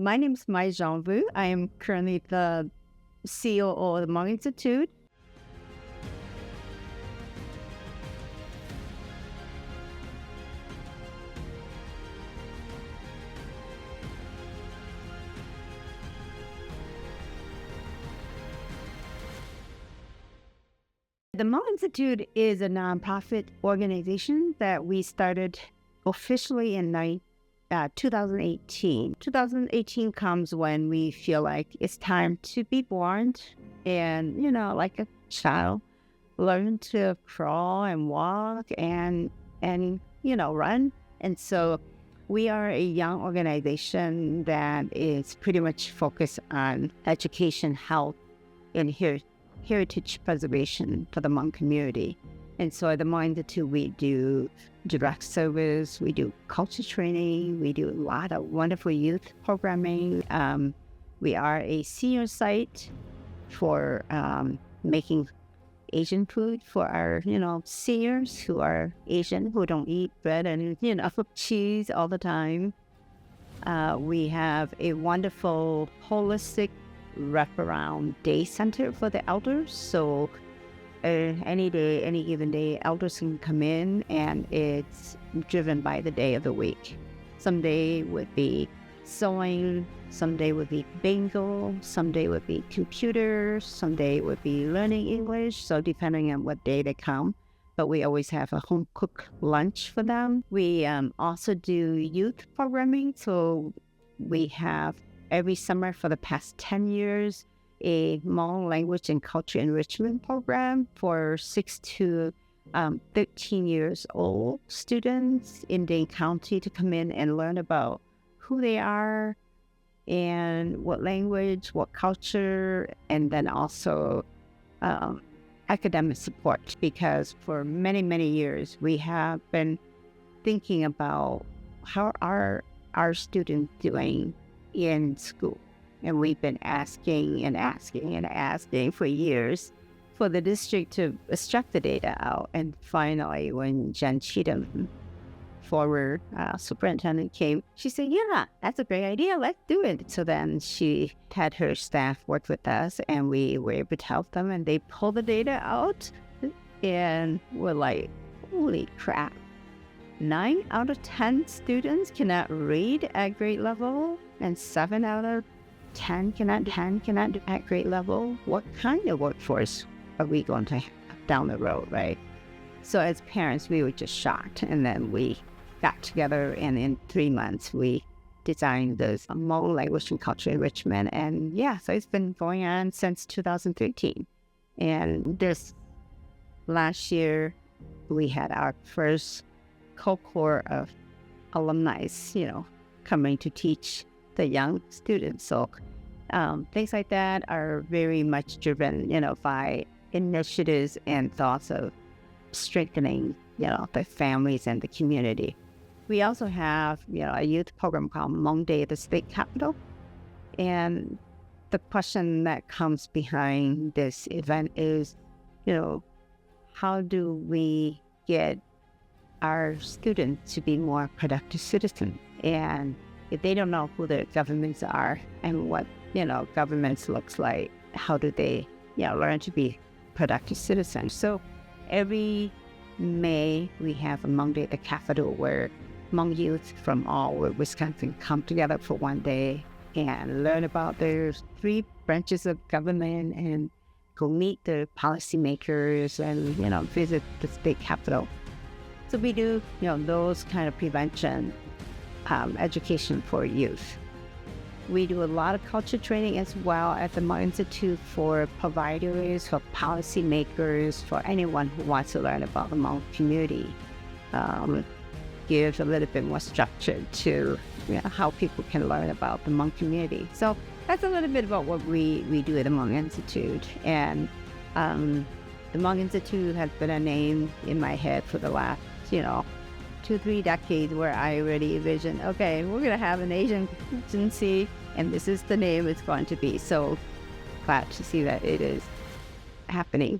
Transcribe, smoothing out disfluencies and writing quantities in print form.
My name is Mai Zong Vue. I am currently the CEO of the Hmong Institute. The Hmong Institute is a nonprofit organization that we started officially in 2018. 2018 comes when we feel like it's time to be born and, like a child, learn to crawl and walk and run. And so we are a young organization that is pretty much focused on education, health, and heritage preservation for the Hmong community. And so at the Hmong Institute, we do direct service, we do culture training, we do a lot of wonderful youth programming. We are a senior site for making Asian food for our, seniors who are Asian, who don't eat bread and, cheese all the time. We have a wonderful holistic wraparound day center for the elders. So any day, any given day, elders can come in, and it's driven by the day of the week. Some day would be sewing, some day would be bingo, some day would be computers, some day would be learning English. So depending on what day they come, but we always have a home cooked lunch for them. We also do youth programming. So we have every summer for the past 10 years, a Hmong language and culture enrichment program for 6 to 13 years old students in Dane County to come in and learn about who they are and what language, what culture, and then also academic support. Because for many, many years, we have been thinking about how are our students doing in school. And we've been asking for years for the district to extract the data out. And finally, when Jen Cheatham, former superintendent, came, she said, yeah, that's a great idea. Let's do it. So then she had her staff work with us, and we were able to help them, and they pulled the data out. And we're like, holy crap. 9 out of 10 students cannot read at grade level, and 7 out of 10 cannot at grade level. What kind of workforce are we going to have down the road, right? So as parents, we were just shocked. And then we got together, and in 3 months, we designed this Hmong language and culture enrichment. And so it's been going on since 2013. And this last year, we had our first cohort of alumni, coming to teach the young students. So things like that are very much driven, by initiatives and thoughts of strengthening, the families and the community. We also have, a youth program called Hmong Day at the state capitol. And the question that comes behind this event is, how do we get our students to be more productive citizens? And if they don't know who their governments are and what, governments looks like, how do they, learn to be productive citizens? So every May, we have a Hmong Day at the Capitol, where Hmong youth from all over Wisconsin come together for one day and learn about their 3 branches of government and go meet the policymakers and, visit the state capitol. So we do, those kind of prevention education for youth. We do a lot of culture training as well at the Hmong Institute for providers, for policymakers, for anyone who wants to learn about the Hmong community. Give a little bit more structure to how people can learn about the Hmong community. So that's a little bit about what we do at the Hmong Institute. And the Hmong Institute has been a name in my head for the last, 2-3 decades, where I already envisioned, okay, we're going to have an Asian agency, and this is the name it's going to be. So glad to see that it is happening.